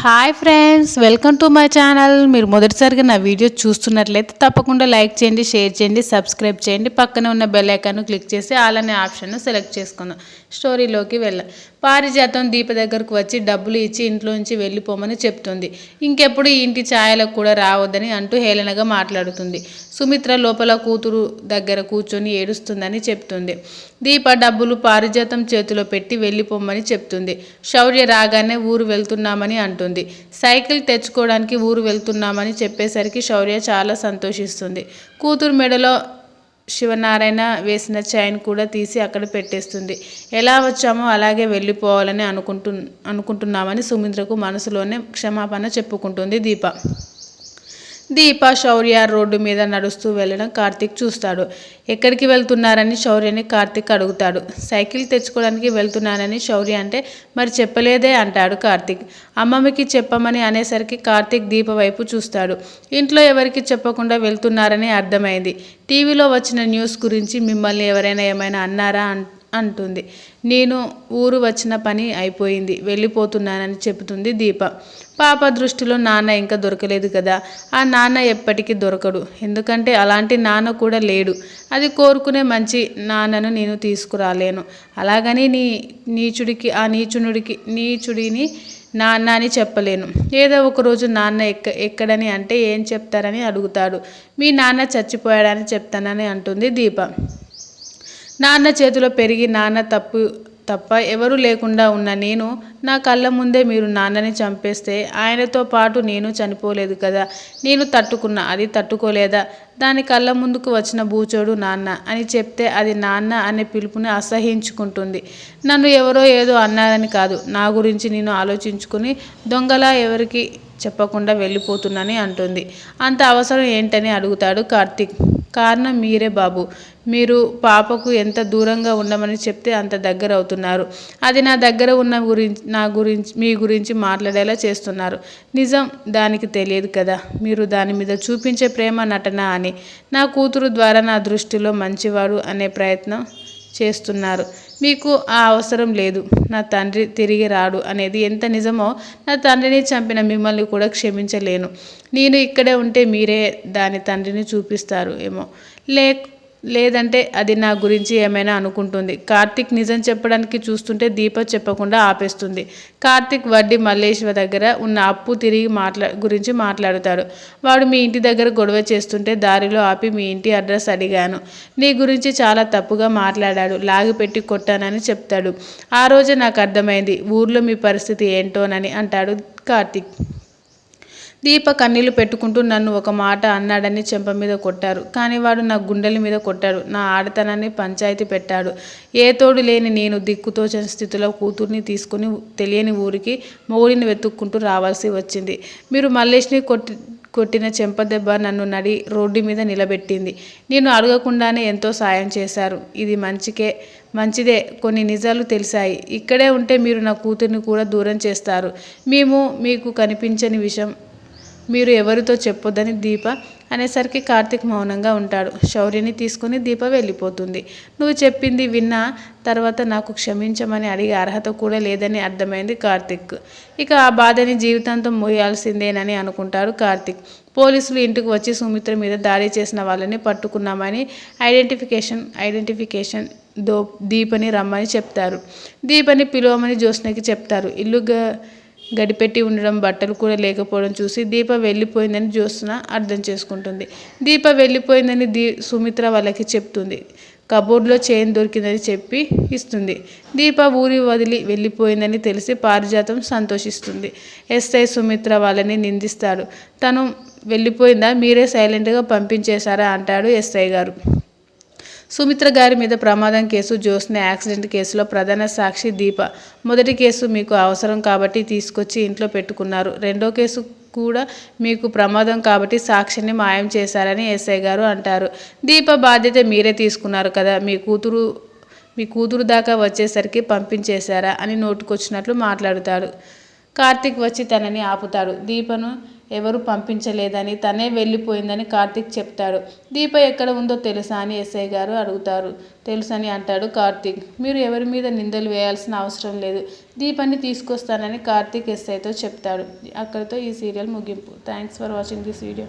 Hi friends, welcome to my channel. మీరు మొదటిసారిగా నా వీడియో చూస్తున్నట్లయితే తప్పకుండా లైక్ చేయండి, షేర్ చేయండి, సబ్స్క్రైబ్ చేయండి. పక్కనే ఉన్న బెల్ ఐకాన్ను క్లిక్ చేసి ఆల్ అనే ఆప్షన్ను సెలెక్ట్ చేసుకుందాం. స్టోరీలోకి వెళ్ళాం. పారిజాతం దీప దగ్గరకు వచ్చి డబ్బులు ఇచ్చి ఇంట్లోంచి వెళ్ళిపోమని చెప్తుంది. ఇంకెప్పుడు ఈ ఇంటి ఛాయలకు కూడా రావద్దని అంటూ హేళనగా మాట్లాడుతుంది. సుమిత్ర లోపల కూతురు దగ్గర కూర్చొని ఏడుస్తుందని చెప్తుంది. దీప డబ్బులు పారిజాతం చేతిలో పెట్టి వెళ్ళిపోమని చెప్తుంది. శౌర్య రాగానే ఊరు వెళ్తున్నామని అంటుంది. సైకిల్ తెచ్చుకోవడానికి ఊరు వెళ్తున్నామని చెప్పేసరికి శౌర్య చాలా సంతోషిస్తుంది. కూతురు మెడలో శివనారాయణ వేసిన చైన్ కూడా తీసి అక్కడ పెట్టేస్తుంది. ఎలా వచ్చామో అలాగే వెళ్ళిపోవాలని అనుకుంటున్నామని సుమిత్రకు మనసులోనే క్షమాపణ చెప్పుకుంటుంది దీప. శౌర్య రోడ్డు మీద నడుస్తూ వెళ్ళడం కార్తీక్ చూస్తాడు. ఎక్కడికి వెళ్తున్నారని శౌర్యని కార్తీక్ అడుగుతాడు. సైకిల్ తెచ్చుకోవడానికి వెళ్తున్నానని శౌర్య అంటే, మరి చెప్పలేదే అంటాడు కార్తీక్. అమ్మమ్మకి చెప్పమని అనేసరికి కార్తీక్ దీప వైపు చూస్తాడు. ఇంట్లో ఎవరికి చెప్పకుండా వెళ్తున్నారని అర్థమైంది. టీవీలో వచ్చిన న్యూస్ గురించి మిమ్మల్ని ఎవరైనా ఏమైనా అన్నారా అంటుంది. నేను ఊరు వచ్చిన పని అయిపోయింది, వెళ్ళిపోతున్నానని చెబుతుంది దీప. పాప దృష్టిలో నాన్న ఇంకా దొరకలేదు కదా. ఆ నాన్న ఎప్పటికీ దొరకడు, ఎందుకంటే అలాంటి నాన్న కూడా లేడు. అది కోరుకునే మంచి నాన్నను నేను తీసుకురాలేను. అలాగని నీచుడిని నాన్న అని చెప్పలేను. ఏదో ఒకరోజు నాన్న ఎక్కడని అంటే ఏం చెప్తారని అడుగుతాడు. మీ నాన్న చచ్చిపోయాడని చెప్తానని అంటుంది దీప. నాన్న చేతిలో పెరిగి నాన్న తప్ప ఎవరూ లేకుండా ఉన్న నేను, నా కళ్ళ ముందే మీరు నాన్నని చంపేస్తే ఆయనతో పాటు నేను చనిపోలేదు కదా. నేను తట్టుకున్నా, అది తట్టుకోలేదా? దాని కళ్ళ ముందుకు వచ్చిన బూచోడు నాన్న అని చెప్తే అది నాన్న అనే పిలుపుని అసహించుకుంటుంది. నన్ను ఎవరో ఏదో అన్నారని కాదు, నా గురించి నేను ఆలోచించుకుని దొంగలా ఎవరికి చెప్పకుండా వెళ్ళిపోతున్నానని అంటుంది. అంత అవసరం ఏంటని అడుగుతాడు కార్తీక్. కారణం మీరే బాబు. మీరు పాపకు ఎంత దూరంగా ఉండమని చెప్తే అంత దగ్గర అవుతున్నారు. అది నా దగ్గర ఉన్న మీ గురించి మాట్లాడేలా చేస్తున్నారు. నిజం దానికి తెలియదు కదా. మీరు దాని మీద చూపించే ప్రేమ నటన అని నా కూతురు ద్వారా నా దృష్టిలో మంచివాడు అనే ప్రయత్నం చేస్తున్నారు. మీకు ఆ అవసరం లేదు. నా తండ్రి తిరిగి రాడు అనేది ఎంత నిజమో, నా తండ్రిని చంపిన మిమ్మల్ని కూడా క్షమించలేను. నేను ఇక్కడే ఉంటే మీరే దాని తండ్రిని చూపిస్తారు ఏమో, లేదంటే అది నా గురించి ఏమైనా అనుకుంటుంది. కార్తీక్ నిజం చెప్పడానికి చూస్తుంటే దీప చెప్పకుండా ఆపేస్తుంది. కార్తీక్ వడ్డీ మల్లేశ్వర దగ్గర ఉన్న అప్పు తిరిగి గురించి మాట్లాడుతాడు. వాడు మీ ఇంటి దగ్గర గొడవ చేస్తుంటే దారిలో ఆపి మీ ఇంటి అడ్రస్ అడిగాను. నీ గురించి చాలా తప్పుగా మాట్లాడాడు, లాగిపెట్టి కొట్టానని చెప్తాడు. ఆ రోజే నాకు అర్థమైంది ఊర్లో మీ పరిస్థితి ఏంటోనని అంటాడు కార్తీక్. దీప కన్నీళ్లు పెట్టుకుంటూ, నన్ను ఒక మాట అన్నాడని చెంప మీద కొట్టారు, కానీ వాడు నా గుండెల మీద కొట్టాడు. నా ఆడతనాన్ని పంచాయతీ పెట్టాడు. ఏ తోడు లేని నేను దిక్కుతోచని స్థితిలో కూతుర్ని తీసుకుని తెలియని ఊరికి మొగుడిని వెతుక్కుంటూ రావాల్సి వచ్చింది. మీరు మల్లేష్ని కొట్టిన చెంపదెబ్బ నన్ను రోడ్డు మీద నిలబెట్టింది. నేను అడగకుండానే ఎంతో సాయం చేశారు. ఇది మంచిదే. కొన్ని నిజాలు తెలిసాయి. ఇక్కడే ఉంటే మీరు నా కూతుర్ని కూడా దూరం చేస్తారు. మీకు కనిపించని విషయం మీరు ఎవరితో చెప్పొద్దని దీప అనేసరికి కార్తీక్ మౌనంగా ఉంటాడు. శౌర్యని తీసుకుని దీప వెళ్ళిపోతుంది. నువ్వు చెప్పింది విన్న తర్వాత నాకు క్షమించమని అడిగే అర్హత కూడా లేదని అర్థమైంది కార్తీక్. ఇక ఆ బాధని జీవితాంతం మోయాల్సిందేనని అనుకుంటాడు కార్తీక్. పోలీసులు ఇంటికి వచ్చి సుమిత్ర మీద దాడి చేసిన వాళ్ళని పట్టుకున్నామని ఐడెంటిఫికేషన్ దీపని రమ్మని చెప్తారు. దీపని పిలవమని జ్యోత్స్నకి చెప్తారు. ఇల్లు గడిపెట్టి ఉండడం, బట్టలు కూడా లేకపోవడం చూసి దీప వెళ్ళిపోయిందని జ్యోత్స్న అర్థం చేసుకుంటుంది. దీప వెళ్ళిపోయిందని సుమిత్ర వాళ్ళకి చెప్తుంది. కబోర్డ్లో చైన్ దొరికిందని చెప్పి ఇస్తుంది. దీప ఊరి వదిలి వెళ్ళిపోయిందని తెలిసి పారిజాతం సంతోషిస్తుంది. ఎస్ఐ సుమిత్ర వాళ్ళని నిందిస్తాడు. తను వెళ్ళిపోయిందా, మీరే సైలెంట్గా పంపించేశారా అంటాడు ఎస్ఐ గారు. సుమిత్ర గారి మీద ప్రమాదం కేసు, జ్యోత్స్న యాక్సిడెంట్ కేసులో ప్రధాన సాక్షి దీప. మొదటి కేసు మీకు అవసరం కాబట్టి తీసుకొచ్చి ఇంట్లో పెట్టుకున్నారు. రెండో కేసు కూడా మీకు ప్రమాదం కాబట్టి సాక్షిని మాయం చేశారని ఎస్ఐ గారు అంటారు. దీప బాధ్యత మీరే తీసుకున్నారు కదా. మీ కూతురు దాకా వచ్చేసరికి పంపించేశారా అని నోటుకొచ్చినట్లు మాట్లాడుతాడు. కార్తీక్ వచ్చి తనని ఆపుతాడు. దీపను ఎవరు పంపించలేదని, తనే వెళ్ళిపోయిందని కార్తీక్ చెప్తాడు. దీప ఎక్కడ ఉందో తెలుసా అని ఎస్ఐ గారు అడుగుతారు. తెలుసని అంటాడు కార్తీక్. మీరు ఎవరి మీద నిందలు వేయాల్సిన అవసరం లేదు, దీపాన్ని తీసుకొస్తానని కార్తీక్ ఎస్ఐతో చెప్తాడు. అక్కడితో ఈ సీరియల్ ముగింపు. Thanks for watching this video.